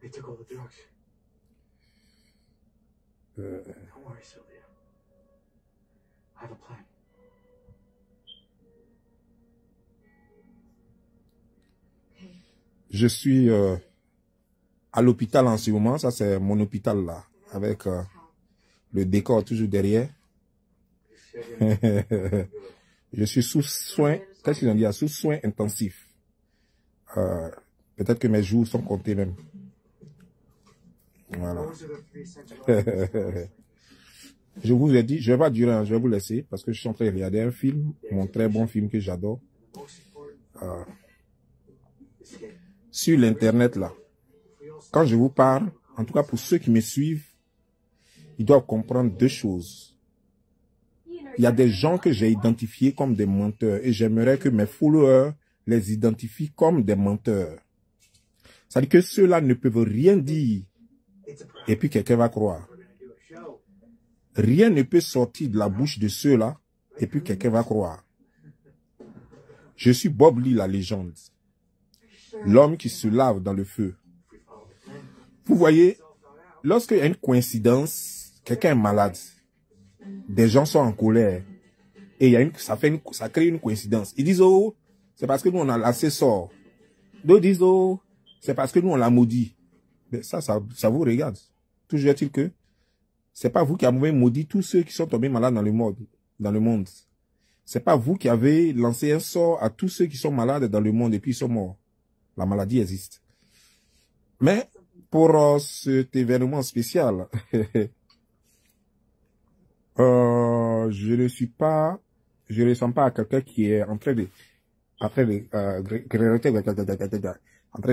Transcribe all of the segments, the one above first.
They took all the drugs. Don't worry, Sylvia. I have a plan. Je suis à l'hôpital en ce moment. Ça, c'est mon hôpital là. Avec le décor toujours derrière. Je suis sous soins. Qu'est-ce qu'ils ont dit? Sous soins intensifs. Peut-être que mes jours sont comptés même. Voilà. Je vous ai dit, je vais pas durer, hein, je vais vous laisser parce que je suis en train de regarder un film, mon très bon film que j'adore. Sur l'internet là. Quand je vous parle, en tout cas pour ceux qui me suivent, ils doivent comprendre deux choses. Il y a des gens que j'ai identifiés comme des menteurs et j'aimerais que mes followers les identifient comme des menteurs. C'est-à-dire que ceux-là ne peuvent rien dire et puis quelqu'un va croire. Rien ne peut sortir de la bouche de ceux-là et puis quelqu'un va croire. Je suis Bob Lee, la légende. L'homme qui se lave dans le feu. Vous voyez, lorsqu'il y a une coïncidence, quelqu'un est malade, des gens sont en colère, et il y a ça crée une coïncidence. Ils disent, oh, c'est parce que nous on a lassé sort. D'autres disent, oh, c'est parce que nous on l'a maudit. Mais ça vous regarde. Toujours est-il que c'est pas vous qui avez maudit tous ceux qui sont tombés malades dans le monde. C'est pas vous qui avez lancé un sort à tous ceux qui sont malades dans le monde et puis ils sont morts. La maladie existe. Mais pour cet événement spécial, je ne sens pas à quelqu'un qui est en train de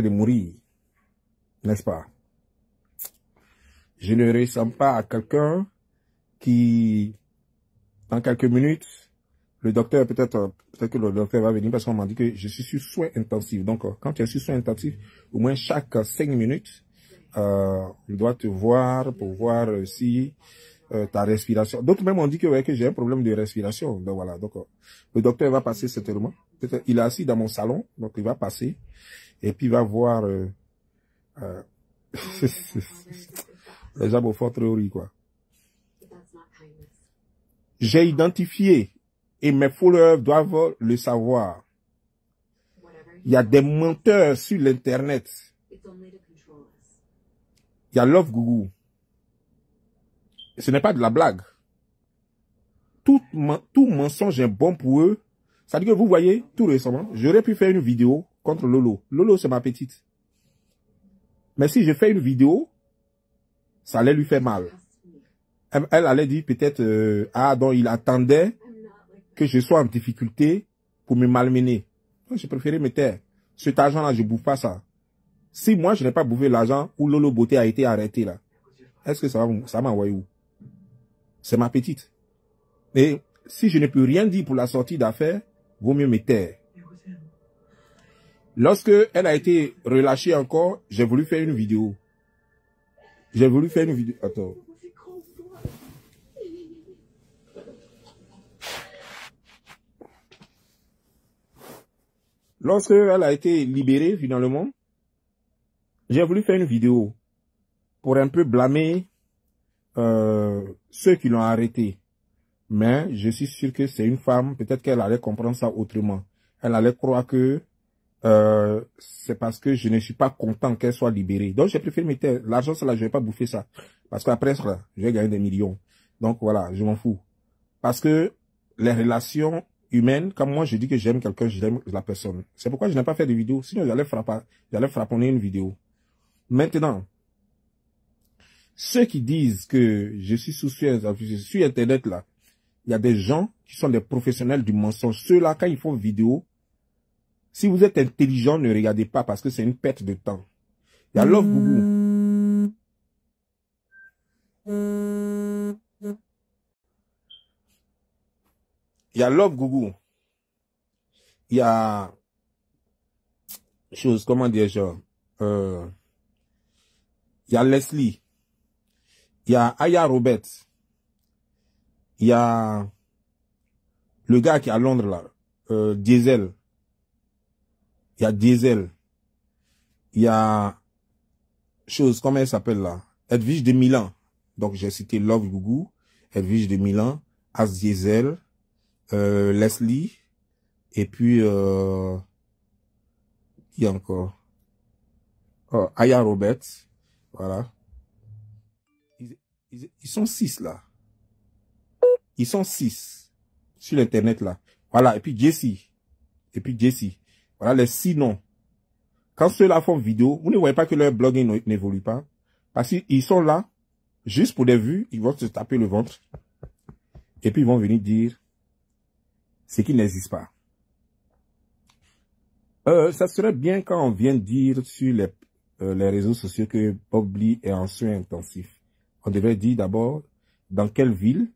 mourir, n'est-ce pas? Je ne ressens pas à quelqu'un qui, dans quelques minutes, le docteur, peut-être que le docteur va venir parce qu'on m'a dit que je suis sur soins intensifs. Donc, quand tu es sur soins intensifs, au moins chaque 5 minutes, on doit te voir pour voir si ta respiration. D'autres même ont dit que, ouais, que j'ai un problème de respiration. Donc voilà. Donc, le docteur va passer certainement. Peut-être, il est assis dans mon salon, donc il va passer et puis il va voir. Les gens au fort théorie, quoi. J'ai identifié et mes followers doivent le savoir. Il y a des menteurs sur l'internet. Il y a Love Gougou. Ce n'est pas de la blague. Tout mensonge est bon pour eux. C'est-à-dire que vous voyez, tout récemment, j'aurais pu faire une vidéo contre Lolo. Lolo, c'est ma petite. Mais si je fais une vidéo, ça allait lui faire mal. Elle allait dire peut-être, donc il attendait que je sois en difficulté pour me malmener. Donc, j'ai préféré me taire. Cet argent-là, je ne bouffe pas ça. Si moi, je n'ai pas bouffé l'argent où Lolo Beauté a été arrêté là, est-ce que ça m'a envoyé où? C'est ma petite. Et si je ne peux rien dire pour la sortie d'affaires, vaut mieux me taire. Lorsque elle a été relâchée encore, j'ai voulu faire une vidéo. Attends. Lorsque elle a été libérée finalement, j'ai voulu faire une vidéo pour un peu blâmer ceux qui l'ont arrêtée. Mais je suis sûr que c'est une femme, peut-être qu'elle allait comprendre ça autrement. Elle allait croire que c'est parce que je ne suis pas content qu'elle soit libérée. Donc j'ai préféré mettre l'argent, ça là, je vais pas bouffer ça. Parce qu'après ça, je vais gagner des millions. Donc voilà, je m'en fous. Parce que les relations humaines, comme moi je dis que j'aime quelqu'un, j'aime la personne. C'est pourquoi je n'ai pas fait de vidéo. Sinon j'allais frapponner une vidéo. Maintenant, ceux qui disent que je suis sur Internet là, il y a des gens qui sont des professionnels du mensonge. Ceux-là, quand ils font vidéo, si vous êtes intelligent, ne regardez pas parce que c'est une perte de temps. Il y a Love Gougou. Il y a Love Gougou. Il y a comment dire-je, il y a Leslie. Il y a Aya Roberts. Il y a le gars qui est à Londres là, Diesel. Il y a Diesel. Il y a chose, comment elle s'appelle là? Edwige de Milan. Donc, j'ai cité Love Gougou, Edwige de Milan, As Diesel, Leslie, et puis, qui y a encore? Oh, Aya Roberts. Voilà. Ils sont 6 là. Ils sont 6 sur l'internet là. Voilà. Et puis Jessie. Et puis Jessie. Voilà les 6 noms. Quand ceux-là font vidéo, vous ne voyez pas que leur blogging n'évolue pas. Parce qu'ils sont là, juste pour des vues, ils vont se taper le ventre. Et puis ils vont venir dire ce qui n'existe pas. Ça serait bien quand on vient dire sur les réseaux sociaux que Bob Lee est en soins intensifs. On devrait dire d'abord dans quelle ville.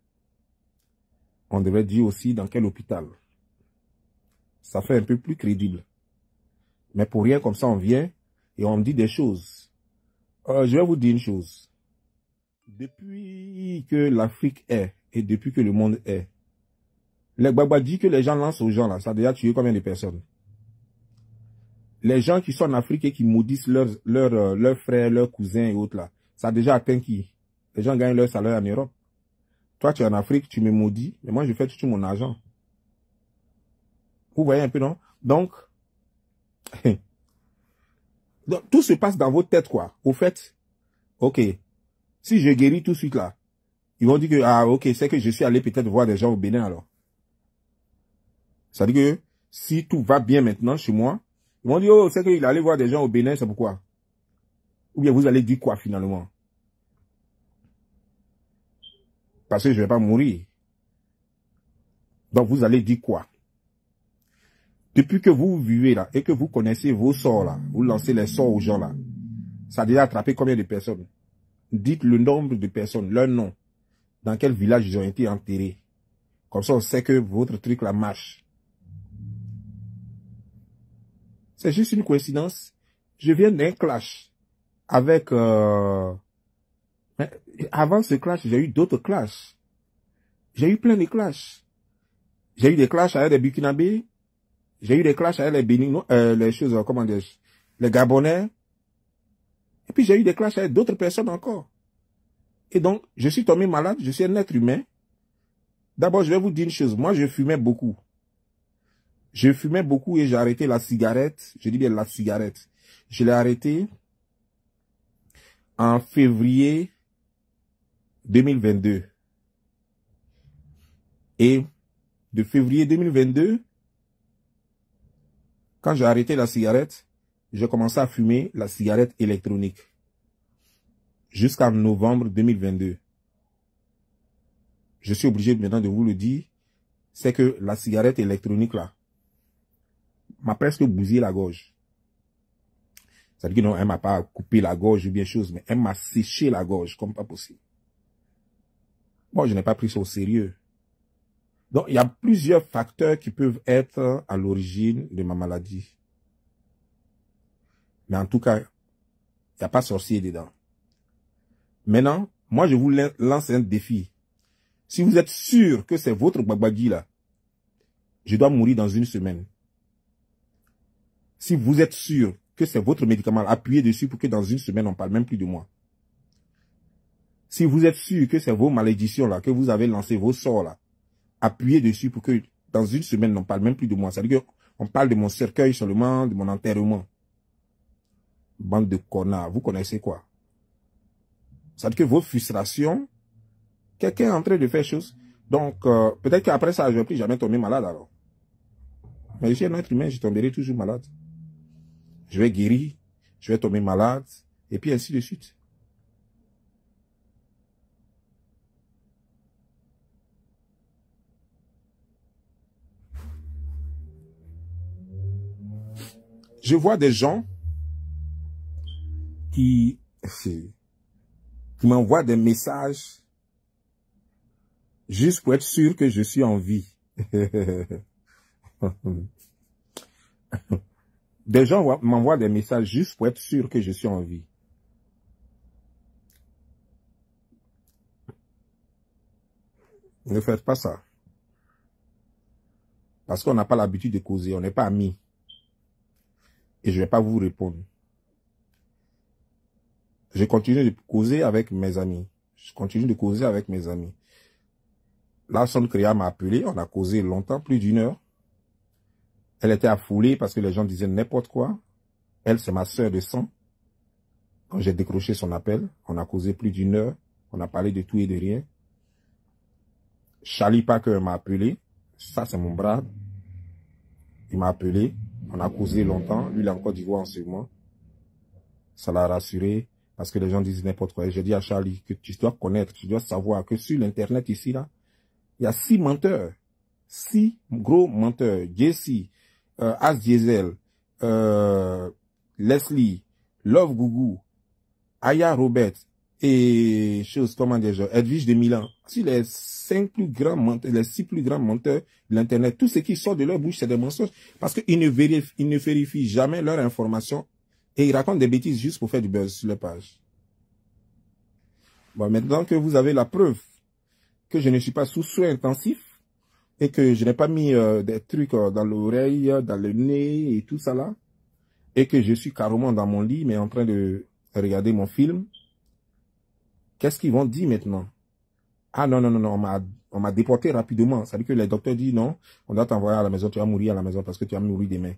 On devrait dire aussi dans quel hôpital. Ça fait un peu plus crédible. Mais pour rien comme ça, on vient et on me dit des choses. Je vais vous dire une chose. Depuis que l'Afrique est et depuis que le monde est, les babadis que les gens lancent aux gens là, ça a déjà tué combien de personnes? Les gens qui sont en Afrique et qui maudissent leurs frères, leurs cousins et autres là, ça a déjà atteint qui? Les gens gagnent leur salaire en Europe. Toi, tu es en Afrique, tu me maudis, mais moi, je fais tout mon argent. Vous voyez un peu, non? Donc, tout se passe dans votre tête, quoi. Au fait, ok, si je guéris tout de suite là, ils vont dire que, ah, ok, c'est que je suis allé peut-être voir des gens au Bénin alors. Ça veut dire que si tout va bien maintenant chez moi, ils vont dire, oh, c'est qu'il est allé voir des gens au Bénin, c'est pourquoi? Ou bien vous allez dire quoi finalement? Parce que je ne vais pas mourir. Donc vous allez dire quoi? Depuis que vous vivez là et que vous connaissez vos sorts là, vous lancez les sorts aux gens là, ça a déjà attrapé combien de personnes? Dites le nombre de personnes, leur nom, dans quel village ils ont été enterrés. Comme ça on sait que votre truc là marche. C'est juste une coïncidence. Je viens d'un clash avec... Avant ce clash, j'ai eu d'autres clashs. J'ai eu plein de clashs. J'ai eu des clashs avec les Burkinabés. J'ai eu des clashs avec les Béninois, les choses, comment dire, les Gabonais. Et puis j'ai eu des clashs avec d'autres personnes encore. Et donc, je suis tombé malade, je suis un être humain. D'abord, je vais vous dire une chose. Moi, je fumais beaucoup. Je fumais beaucoup et j'ai arrêté la cigarette. Je dis bien la cigarette. Je l'ai arrêté en février 2022. Et de février 2022, quand j'ai arrêté la cigarette, j'ai commencé à fumer la cigarette électronique. Jusqu'en novembre 2022. Je suis obligé maintenant de vous le dire. C'est que la cigarette électronique là m'a presque bousillé la gorge. Ça veut dire que non, elle m'a pas coupé la gorge ou bien chose, mais elle m'a séché la gorge comme pas possible. Bon, je n'ai pas pris ça au sérieux. Donc, il y a plusieurs facteurs qui peuvent être à l'origine de ma maladie. Mais en tout cas, il n'y a pas sorcier dedans. Maintenant, moi, je vous lance un défi. Si vous êtes sûr que c'est votre babadi là, je dois mourir dans une semaine. Si vous êtes sûr que c'est votre médicament, appuyez dessus pour que dans une semaine, on ne parle même plus de moi. Si vous êtes sûr que c'est vos malédictions là, que vous avez lancé vos sorts là, appuyez dessus pour que dans une semaine, on ne parle même plus de moi. Ça veut dire qu'on parle de mon cercueil seulement, de mon enterrement. Bande de connards, vous connaissez quoi? Ça veut dire que vos frustrations, quelqu'un est en train de faire chose. Donc, peut-être qu'après ça, je ne vais plus jamais tomber malade alors. Mais je suis un être humain, je tomberai toujours malade. Je vais guérir, je vais tomber malade, et puis ainsi de suite. Je vois des gens qui m'envoient des messages juste pour être sûr que je suis en vie. Des gens m'envoient des messages juste pour être sûr que je suis en vie. Ne faites pas ça. Parce qu'on n'a pas l'habitude de causer, on n'est pas amis. Et je ne vais pas vous répondre. Je continue de causer avec mes amis. Je continue de causer avec mes amis. La sonne créa m'a appelé, on a causé longtemps, plus d'1 heure. Elle était affolée parce que les gens disaient n'importe quoi. Elle, c'est ma sœur de sang. Quand j'ai décroché son appel, on a causé plus d'1 heure. On a parlé de tout et de rien. Charlie Parker m'a appelé. Ça, c'est mon bras. Il m'a appelé. On a causé longtemps. Lui, il est en Côte d'Ivoire en ce moment. Ça l'a rassuré parce que les gens disent n'importe quoi. Et j'ai dit à Charlie que tu dois connaître, tu dois savoir que sur l'Internet ici, là, il y a 6 menteurs. 6 gros menteurs. JC, As Diesel, Leslie, Love Gougou, Aya Robert et comment dire, Edwige de Milan. Si les 5 plus grands menteurs, les 6 plus grands menteurs de l'Internet, tout ce qui sort de leur bouche, c'est des mensonges. Parce qu'ils ne vérifient jamais leur information et ils racontent des bêtises juste pour faire du buzz sur leur page. Bon, maintenant que vous avez la preuve que je ne suis pas sous soins intensifs et que je n'ai pas mis des trucs dans l'oreille, dans le nez et tout ça là, et que je suis carrément dans mon lit mais en train de regarder mon film, qu'est-ce qu'ils vont dire maintenant? Ah non, non, non, non, on m'a déporté rapidement. Ça veut dire que les docteurs disent non, on doit t'envoyer à la maison, tu vas mourir à la maison parce que tu vas mourir demain.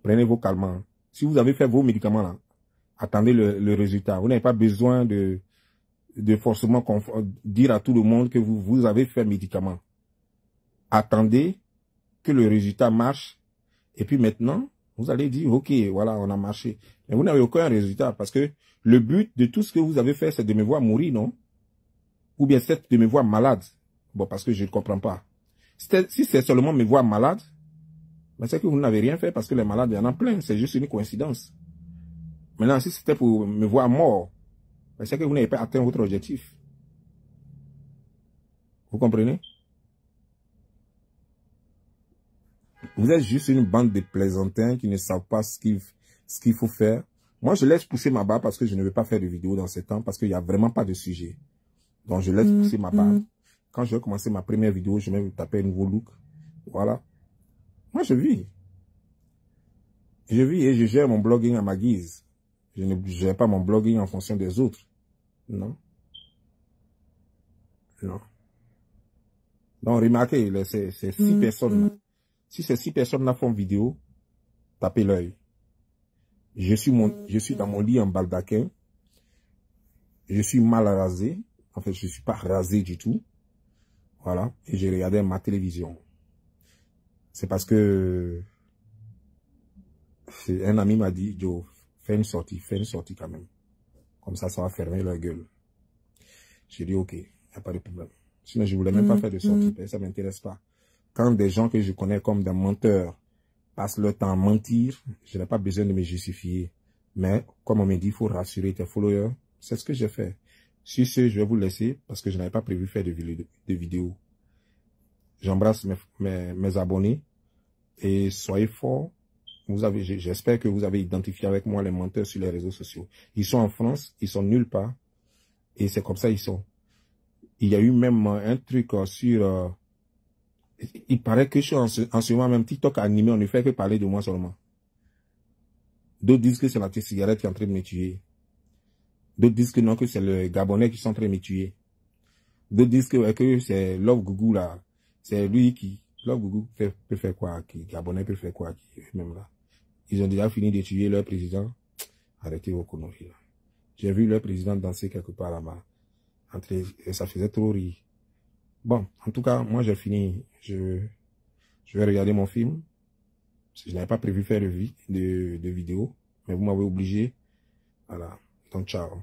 Prenez vos calmants. Si vous avez fait vos médicaments là, attendez le résultat. Vous n'avez pas besoin de forcément dire à tout le monde que vous avez fait médicament. Attendez que le résultat marche. Et puis maintenant, vous allez dire, ok, voilà, on a marché. Mais vous n'avez aucun résultat parce que le but de tout ce que vous avez fait, c'est de me voir mourir, non? Ou bien c'est de me voir malade. Bon, parce que je ne comprends pas. Si c'est seulement me voir malade, mais c'est que vous n'avez rien fait parce que les malades, il y en a plein. C'est juste une coïncidence. Maintenant, si c'était pour me voir mort, c'est que vous n'avez pas atteint votre objectif. Vous comprenez? Vous êtes juste une bande de plaisantins qui ne savent pas ce qu'il faut faire. Moi, je laisse pousser ma barbe parce que je ne veux pas faire de vidéo dans ce temps parce qu'il n'y a vraiment pas de sujet. Donc, je laisse pousser ma barbe. Quand je vais commencer ma première vidéo, je vais me taper un nouveau look. Voilà. Moi, je vis. Je vis et je gère mon blogging à ma guise. Je ne gère pas mon blogging en fonction des autres. Non. Non. Donc, remarquez, ces 6 personnes. Si ces 6 personnes-là font vidéo, tapez l'œil. Je suis dans mon lit en baldaquin. Je suis mal rasé. En fait, je ne suis pas rasé du tout. Voilà. Et j'ai regardé ma télévision. C'est parce que un ami m'a dit, Joe, fais une sortie quand même. Comme ça va fermer leur gueule. J'ai dit, ok, il n'y a pas de problème. Sinon, je ne voulais même pas faire de sortie, ça ne m'intéresse pas. Quand des gens que je connais comme des menteurs passent leur temps à mentir, je n'ai pas besoin de me justifier. Mais, comme on me dit, il faut rassurer tes followers. C'est ce que j'ai fait. Sur ce, je vais vous laisser parce que je n'avais pas prévu faire de vidéos. J'embrasse mes abonnés et soyez forts. J'espère que vous avez identifié avec moi les menteurs sur les réseaux sociaux. Ils sont en France, ils sont nulle part et c'est comme ça ils sont. Il y a eu même un truc sur... il paraît que en ce moment même TikTok animé, on ne fait que parler de moi seulement. D'autres disent que c'est la cigarette qui est en train de me tuer. D'autres disent que non, que c'est le Gabonais qui est en train de me tuer. D'autres disent que c'est Love Gougou là. C'est lui qui... Love Gougou peut faire quoi? Gabonais peut faire quoi? Même là. Ils ont déjà fini de tuer leur président. Arrêtez vos conneries là. J'ai vu leur président danser quelque part là-bas. Et ça faisait trop rire. Bon, en tout cas, moi j'ai fini. Je vais regarder mon film. Parce que je n'avais pas prévu faire de vidéo. Mais vous m'avez obligé. Voilà. Donc, ciao.